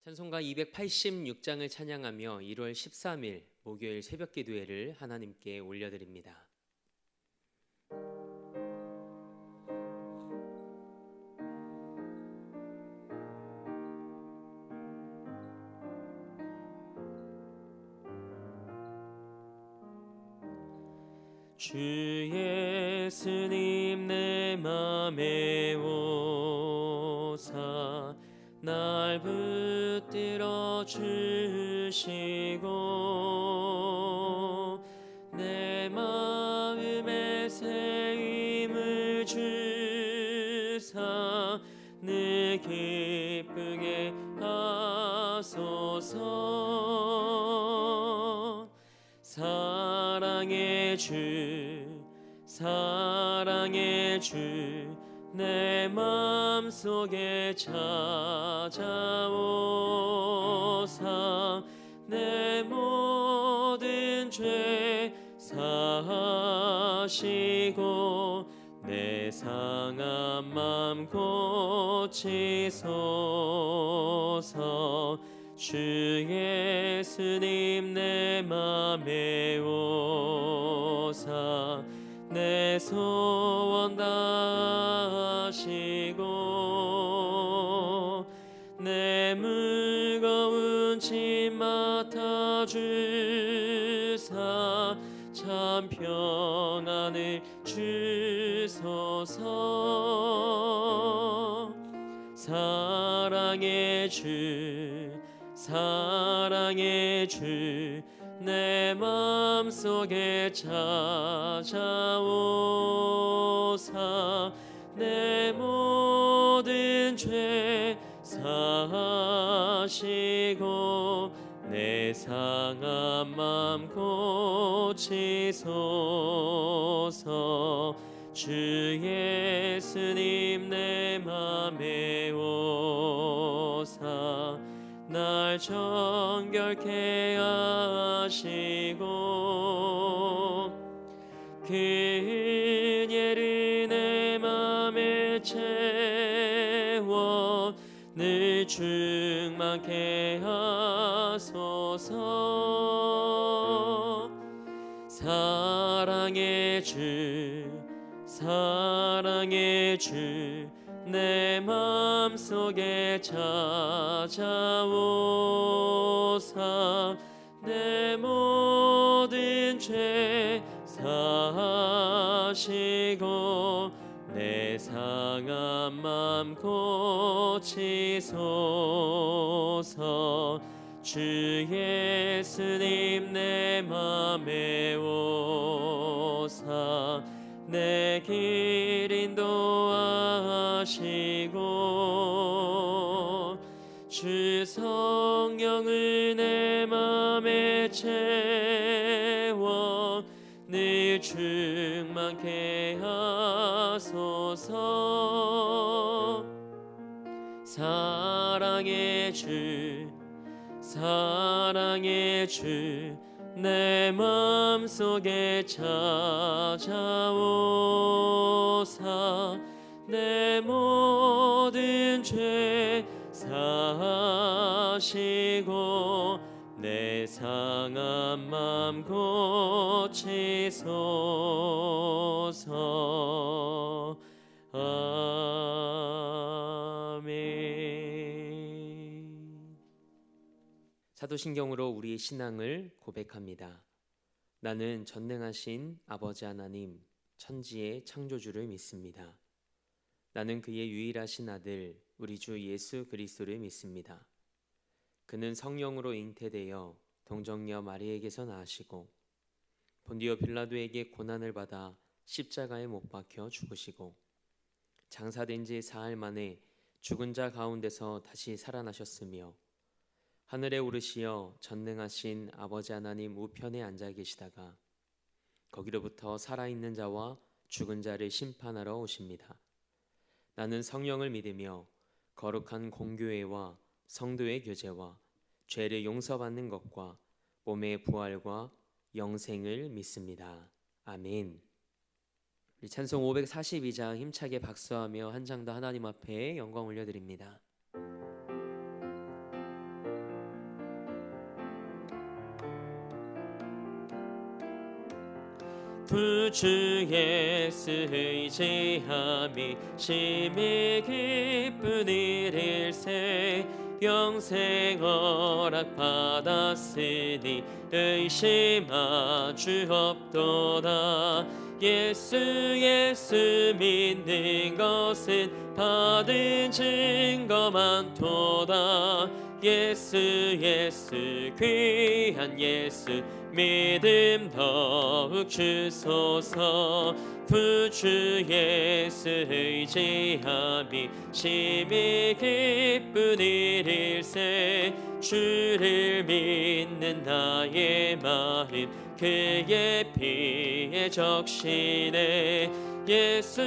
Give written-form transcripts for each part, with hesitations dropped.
찬송가 286장을 찬양하며 1월 13일 목요일 새벽 기도회를 하나님께 올려드립니다. 주 예수님 내 맘에 오사 날 붙들어 주시고 내 마음에 새 힘을 주사 늘 기쁘게 하소서. 사랑의 주 내 맘속에 찾아오사 내 모든 죄 사하시고 내 상한 맘 고치소서. 주 예수님 내 맘에 오사 내 소원 다하시고 내 무거운 짐 맡아주사 참 평안을 주소서. 사랑의 주 내 맘속에 찾아오사 내 모든 죄 사하시고 내 상한 맘 고치소서. 주 예수님 내 맘에 오사 날 정결케 하시고 그 은혜를 내 맘에 채워 늘 충만케 하소서. 사랑의 주 내 맘속에 찾아오사 내 모든 죄 사하시고 내 상한 맘 고치소서. 주 예수님 내 맘에 오사 내 길 인도하시고 주 성령을 내 맘에 채워 늘 충만케 하소서. 사랑의 주 내 맘속에 찾아오사 내 모든 죄 사하시고 내 상한 맘 고치소서. 사도신경으로 우리의 신앙을 고백합니다. 나는 전능하신 아버지 하나님, 천지의 창조주를 믿습니다. 나는 그의 유일하신 아들, 우리 주 예수 그리스도를 믿습니다. 그는 성령으로 잉태되어 동정녀 마리에게서 나으시고 본디오 빌라도에게 고난을 받아 십자가에 못 박혀 죽으시고 장사된 지 사흘 만에 죽은 자 가운데서 다시 살아나셨으며 하늘에 오르시어 전능하신 아버지 하나님 우편에 앉아 계시다가 거기로부터 살아있는 자와 죽은 자를 심판하러 오십니다. 나는 성령을 믿으며 거룩한 공교회와 성도의 교제와 죄를 용서받는 것과 몸의 부활과 영생을 믿습니다. 아멘. 우리 찬송 542장 힘차게 박수하며 한 장 더 하나님 앞에 영광 올려드립니다. 주 예수 의지함이 심히 기쁜 일일세 영생 허락 받았으니 의심하 주옵도다. 예수 믿는 것은 받은 증거 많도다. 예수 귀한 예수 믿음 더욱 주소서. 주 예수 의지함이 심히 기쁜 일일세 주를 믿는 나의 마음 그의 피에 적시네. 예수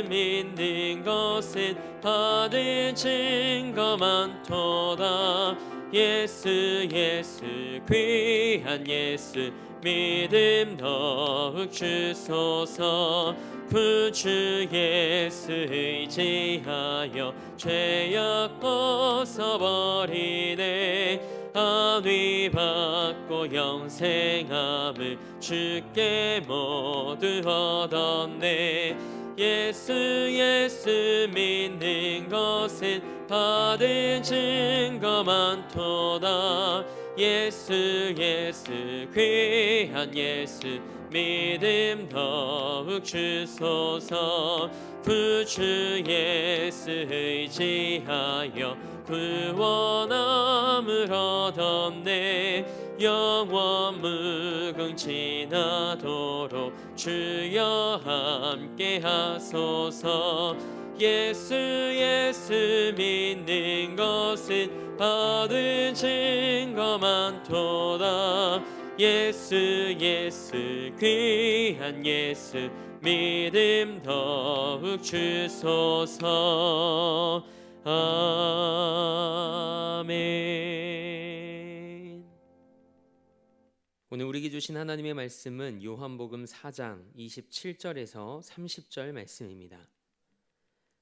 믿는 것은 받은 증거 많도다. 예수 귀한 예수 믿음 더욱 주소서. 주 예수 의지하여 죄악 벗어버리네. 안위 받고 영생함을 주께 모두 얻었네. 예수 믿는 것은 받은 증거 많도다. 예수 귀한 예수 믿음 더욱 주소서. 주 예수 의지하여 구원함을 얻었네. 영원 무궁지나도록 주여 함께 하소서. 예수 믿는 것은 받은 증거 많도다. 예수 귀한 예수 믿음 더욱 주소서. 아멘. 오늘 우리에게 주신 하나님의 말씀은 요한복음 4장 27절에서 30절 말씀입니다.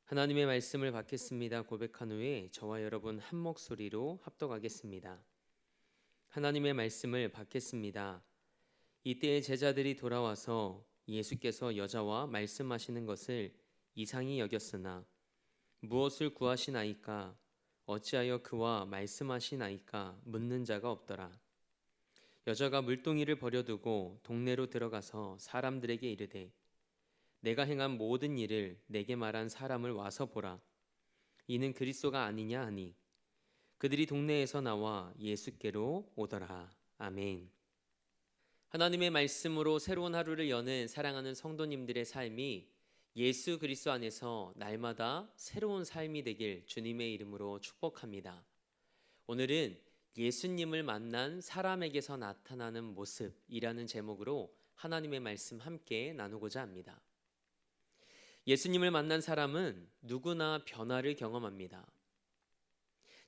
하나님의 말씀을 받겠습니다 고백한 후에 저와 여러분 한 목소리로 합독하겠습니다. 하나님의 말씀을 받겠습니다. 이때에 제자들이 돌아와서 예수께서 여자와 말씀하시는 것을 이상히 여겼으나 무엇을 구하시나이까 어찌하여 그와 말씀하시나이까 묻는 자가 없더라. 여자가 물동이를 버려두고 동네로 들어가서 사람들에게 이르되 내가 행한 모든 일을 내게 말한 사람을 와서 보라. 이는 그리스도가 아니냐 하니 그들이 동네에서 나와 예수께로 오더라. 아멘. 하나님의 말씀으로 새로운 하루를 여는 사랑하는 성도님들의 삶이 예수 그리스도 안에서 날마다 새로운 삶이 되길 주님의 이름으로 축복합니다. 오늘은 예수님을 만난 사람에게서 나타나는 모습이라는 제목으로 하나님의 말씀 함께 나누고자 합니다. 예수님을 만난 사람은 누구나 변화를 경험합니다.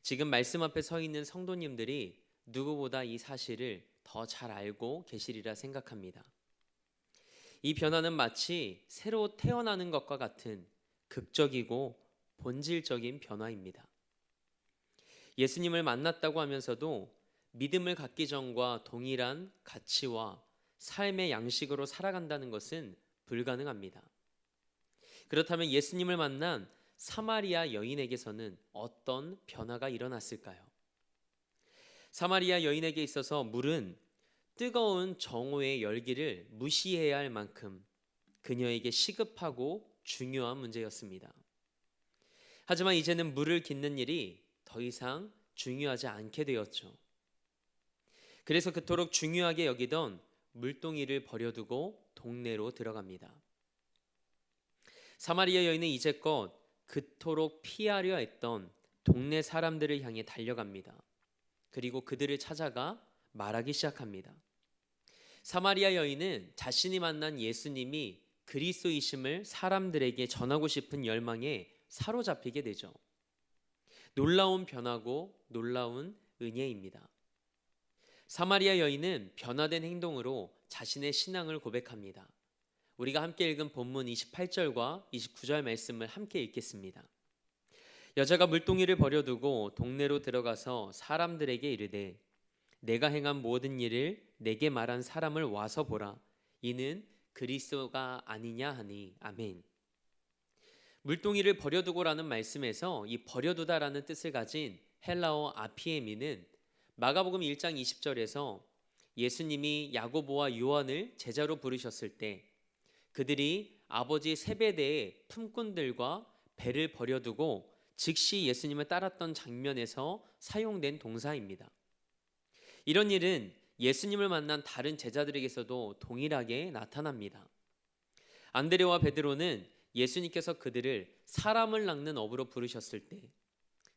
지금 말씀 앞에 서 있는 성도님들이 누구보다 이 사실을 더 잘 알고 계시리라 생각합니다. 이 변화는 마치 새로 태어나는 것과 같은 극적이고 본질적인 변화입니다. 예수님을 만났다고 하면서도 믿음을 갖기 전과 동일한 가치와 삶의 양식으로 살아간다는 것은 불가능합니다. 그렇다면 예수님을 만난 사마리아 여인에게서는 어떤 변화가 일어났을까요? 사마리아 여인에게 있어서 물은 뜨거운 정오의 열기를 무시해야 할 만큼 그녀에게 시급하고 중요한 문제였습니다. 하지만 이제는 물을 깃는 일이 더 이상 중요하지 않게 되었죠. 그래서 그토록 중요하게 여기던 물동이를 버려두고 동네로 들어갑니다. 사마리아 여인은 이제껏 그토록 피하려 했던 동네 사람들을 향해 달려갑니다. 그리고 그들을 찾아가 말하기 시작합니다. 사마리아 여인은 자신이 만난 예수님이 그리스도이심을 사람들에게 전하고 싶은 열망에 사로잡히게 되죠. 놀라운 변화고 놀라운 은혜입니다. 사마리아 여인은 변화된 행동으로 자신의 신앙을 고백합니다. 우리가 함께 읽은 본문 28절과 29절 말씀을 함께 읽겠습니다. 여자가 물동이를 버려두고 동네로 들어가서 사람들에게 이르되 내가 행한 모든 일을 내게 말한 사람을 와서 보라. 이는 그리스도가 아니냐 하니 아멘. 물동이를 버려두고라는 말씀에서 이 버려두다라는 뜻을 가진 헬라어 아피에미는 마가복음 1장 20절에서 예수님이 야고보와 요한을 제자로 부르셨을 때 그들이 아버지 세베대의 품꾼들과 배를 버려두고 즉시 예수님을 따랐던 장면에서 사용된 동사입니다. 이런 일은 예수님을 만난 다른 제자들에게서도 동일하게 나타납니다. 안드레와 베드로는 예수님께서 그들을 사람을 낚는 어부로 부르셨을 때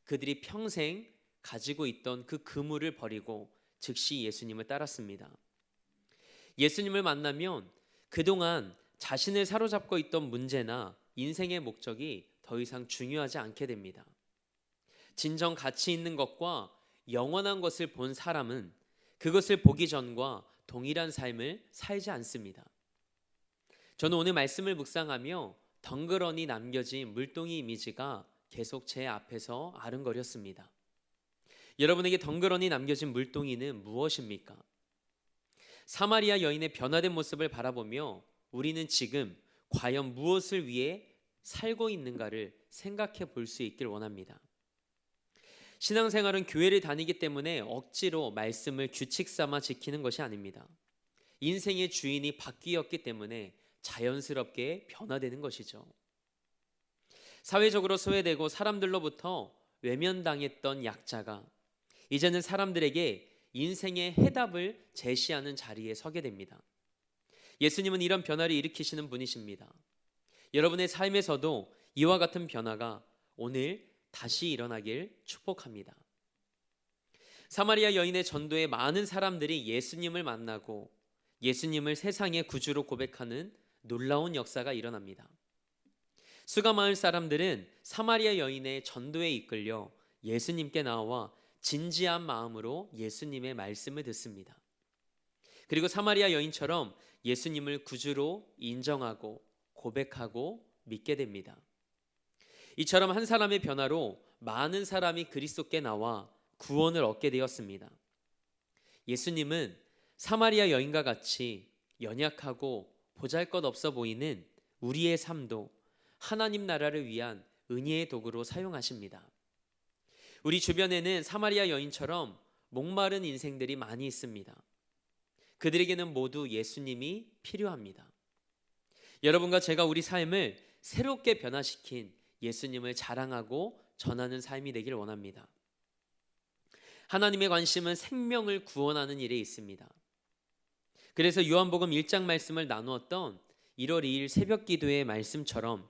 그들이 평생 가지고 있던 그 그물을 버리고 즉시 예수님을 따랐습니다. 예수님을 만나면 그동안 자신을 사로잡고 있던 문제나 인생의 목적이 더 이상 중요하지 않게 됩니다. 진정 가치 있는 것과 영원한 것을 본 사람은 그것을 보기 전과 동일한 삶을 살지 않습니다. 저는 오늘 말씀을 묵상하며 덩그러니 남겨진 물동이 이미지가 계속 제 앞에서 아른거렸습니다. 여러분에게 덩그러니 남겨진 물동이는 무엇입니까? 사마리아 여인의 변화된 모습을 바라보며 우리는 지금 과연 무엇을 위해 살고 있는가를 생각해 볼 수 있길 원합니다. 신앙생활은 교회를 다니기 때문에 억지로 말씀을 규칙 삼아 지키는 것이 아닙니다. 인생의 주인이 바뀌었기 때문에 자연스럽게 변화되는 것이죠. 사회적으로 소외되고 사람들로부터 외면당했던 약자가 이제는 사람들에게 인생의 해답을 제시하는 자리에 서게 됩니다. 예수님은 이런 변화를 일으키시는 분이십니다. 여러분의 삶에서도 이와 같은 변화가 오늘 다시 일어나길 축복합니다. 사마리아 여인의 전도에 많은 사람들이 예수님을 만나고 예수님을 세상의 구주로 고백하는 놀라운 역사가 일어납니다. 수가마을 사람들은 사마리아 여인의 전도에 이끌려 예수님께 나와 진지한 마음으로 예수님의 말씀을 듣습니다. 그리고 사마리아 여인처럼 예수님을 구주로 인정하고 고백하고 믿게 됩니다. 이처럼 한 사람의 변화로 많은 사람이 그리스도께 나와 구원을 얻게 되었습니다. 예수님은 사마리아 여인과 같이 연약하고 보잘것없어 보이는 우리의 삶도 하나님 나라를 위한 은혜의 도구로 사용하십니다. 우리 주변에는 사마리아 여인처럼 목마른 인생들이 많이 있습니다. 그들에게는 모두 예수님이 필요합니다. 여러분과 제가 우리 삶을 새롭게 변화시킨 예수님을 자랑하고 전하는 삶이 되길 원합니다. 하나님의 관심은 생명을 구원하는 일에 있습니다. 그래서 요한복음 1장 말씀을 나누었던 1월 2일 새벽 기도의 말씀처럼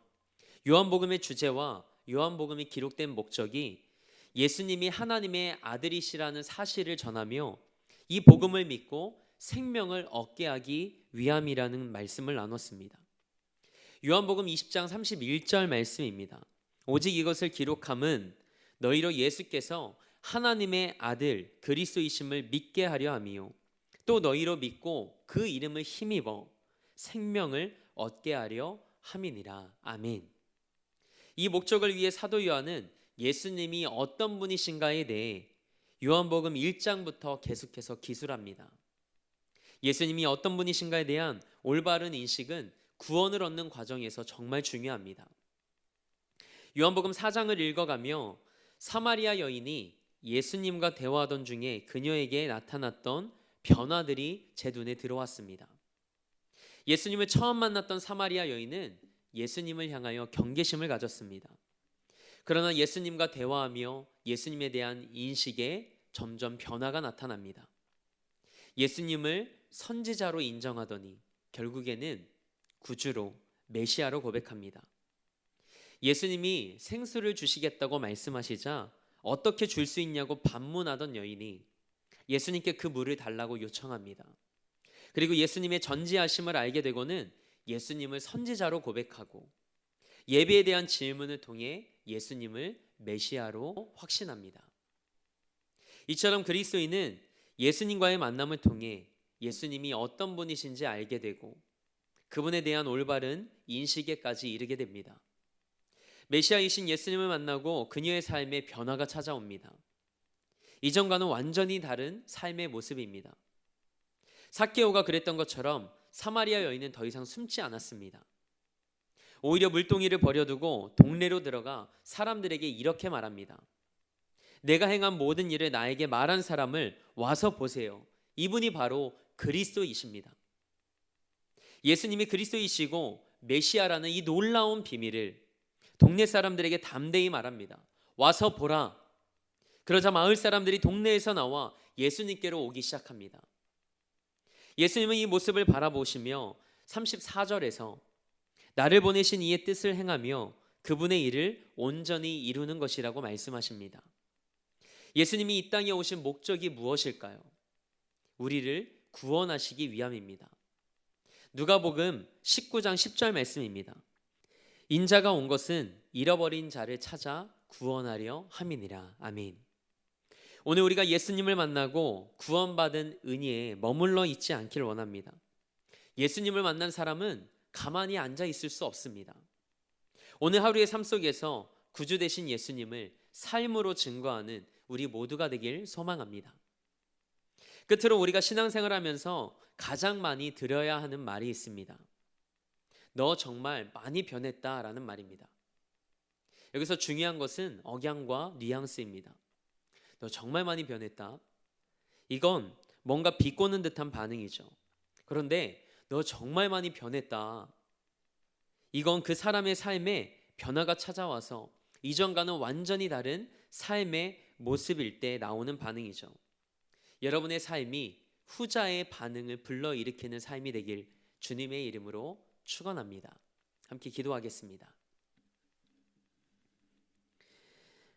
요한복음의 주제와 요한복음이 기록된 목적이 예수님이 하나님의 아들이시라는 사실을 전하며 이 복음을 믿고 생명을 얻게 하기 위함이라는 말씀을 나눴습니다. 요한복음 20장 31절 말씀입니다. 오직 이것을 기록함은 너희로 예수께서 하나님의 아들 그리스도이심을 믿게 하려 함이요 또 너희로 믿고 그 이름을 힘입어 생명을 얻게 하려 함이니라. 아멘. 이 목적을 위해 사도 요한은 예수님이 어떤 분이신가에 대해 요한복음 1장부터 계속해서 기술합니다. 예수님이 어떤 분이신가에 대한 올바른 인식은 구원을 얻는 과정에서 정말 중요합니다. 요한복음 4장을 읽어가며 사마리아 여인이 예수님과 대화하던 중에 그녀에게 나타났던 변화들이 제 눈에 들어왔습니다. 예수님을 처음 만났던 사마리아 여인은 예수님을 향하여 경계심을 가졌습니다. 그러나 예수님과 대화하며 예수님에 대한 인식에 점점 변화가 나타납니다. 예수님을 선지자로 인정하더니 결국에는 구주로 메시아로 고백합니다. 예수님이 생수를 주시겠다고 말씀하시자 어떻게 줄 수 있냐고 반문하던 여인이 예수님께 그 물을 달라고 요청합니다. 그리고 예수님의 전지하심을 알게 되고는 예수님을 선지자로 고백하고 예배에 대한 질문을 통해 예수님을 메시아로 확신합니다. 이처럼 그리스도인은 예수님과의 만남을 통해 예수님이 어떤 분이신지 알게 되고 그분에 대한 올바른 인식에까지 이르게 됩니다. 메시아이신 예수님을 만나고 그녀의 삶에 변화가 찾아옵니다. 이전과는 완전히 다른 삶의 모습입니다. 삭개오가 그랬던 것처럼 사마리아 여인은 더 이상 숨지 않았습니다. 오히려 물동이를 버려두고 동네로 들어가 사람들에게 이렇게 말합니다. 내가 행한 모든 일을 나에게 말한 사람을 와서 보세요. 이분이 바로 그리스도이십니다. 예수님이 그리스도이시고 메시아라는 이 놀라운 비밀을 동네 사람들에게 담대히 말합니다. 와서 보라. 그러자 마을 사람들이 동네에서 나와 예수님께로 오기 시작합니다. 예수님은 이 모습을 바라보시며 34절에서 나를 보내신 이의 뜻을 행하며 그분의 일을 온전히 이루는 것이라고 말씀하십니다. 예수님이 이 땅에 오신 목적이 무엇일까요? 우리를 구원하시기 위함입니다. 누가복음 19장 10절 말씀입니다. 인자가 온 것은 잃어버린 자를 찾아 구원하려 함이니라. 아멘. 오늘 우리가 예수님을 만나고 구원받은 은혜에 머물러 있지 않기를 원합니다. 예수님을 만난 사람은 가만히 앉아 있을 수 없습니다. 오늘 하루의 삶 속에서 구주 되신 예수님을 삶으로 증거하는 우리 모두가 되길 소망합니다. 끝으로 우리가 신앙생활하면서 가장 많이 들어야 하는 말이 있습니다. 너 정말 많이 변했다라는 말입니다. 여기서 중요한 것은 억양과 뉘앙스입니다. 너 정말 많이 변했다. 이건 뭔가 비꼬는 듯한 반응이죠. 그런데 너 정말 많이 변했다. 이건 그 사람의 삶에 변화가 찾아와서 이전과는 완전히 다른 삶의 모습일 때 나오는 반응이죠. 여러분의 삶이 후자의 반응을 불러일으키는 삶이 되길 주님의 이름으로 축원합니다. 함께 기도하겠습니다.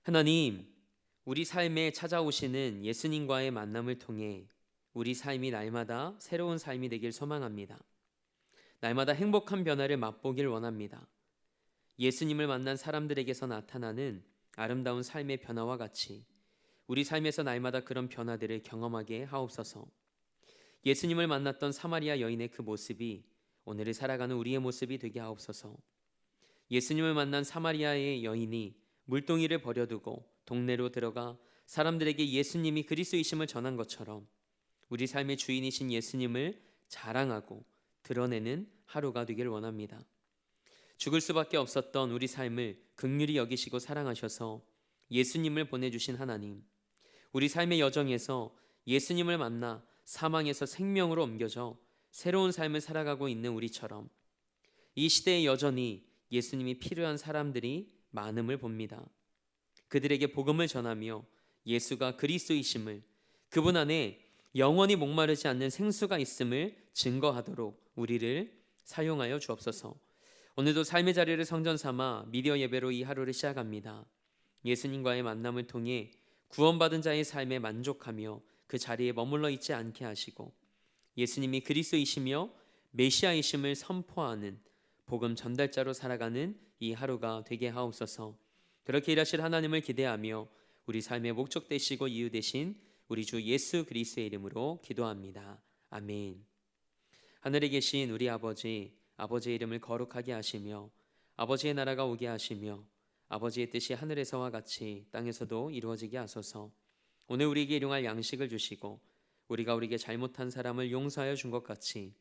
하나님, 우리 삶에 찾아오시는 예수님과의 만남을 통해 우리 삶이 날마다 새로운 삶이 되길 소망합니다. 날마다 행복한 변화를 맛보길 원합니다. 예수님을 만난 사람들에게서 나타나는 아름다운 삶의 변화와 같이 우리 삶에서 날마다 그런 변화들을 경험하게 하옵소서. 예수님을 만났던 사마리아 여인의 그 모습이 오늘을 살아가는 우리의 모습이 되게 하옵소서. 예수님을 만난 사마리아의 여인이 물동이를 버려두고 동네로 들어가 사람들에게 예수님이 그리스도이심을 전한 것처럼 우리 삶의 주인이신 예수님을 자랑하고 드러내는 하루가 되길 원합니다. 죽을 수밖에 없었던 우리 삶을 긍휼히 여기시고 사랑하셔서 예수님을 보내주신 하나님, 우리 삶의 여정에서 예수님을 만나 사망에서 생명으로 옮겨져 새로운 삶을 살아가고 있는 우리처럼 이 시대에 여전히 예수님이 필요한 사람들이 많음을 봅니다. 그들에게 복음을 전하며 예수가 그리스도이심을, 그분 안에 영원히 목마르지 않는 생수가 있음을 증거하도록 우리를 사용하여 주옵소서. 오늘도 삶의 자리를 성전 삼아 미디어 예배로 이 하루를 시작합니다. 예수님과의 만남을 통해 구원받은 자의 삶에 만족하며 그 자리에 머물러 있지 않게 하시고 예수님이 그리스도이시며 메시아이심을 선포하는 복음 전달자로 살아가는 이 하루가 되게 하옵소서. 그렇게 일하실 하나님을 기대하며 우리 삶의 목적 되시고 이유 되신 우리 주 예수 그리스도의 이름으로 기도합니다. 아멘. 하늘에 계신 우리 아버지, 아버지의 이름을 거룩하게 하시며 아버지의 나라가 오게 하시며 아버지의 뜻이 하늘에서와 같이 땅에서도 이루어지게 하소서. 오늘 우리에게 일용할 양식을 주시고 우리가 우리에게 잘못한 사람을 용서하여 준 것 같이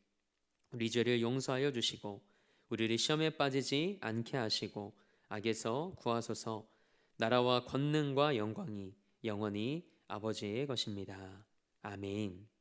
우리 죄를 용서하여 주시고 우리를 시험에 빠지지 않게 하시고 악에서 구하소서. 나라와 권능과 영광이 영원히 아버지의 것입니다. 아멘.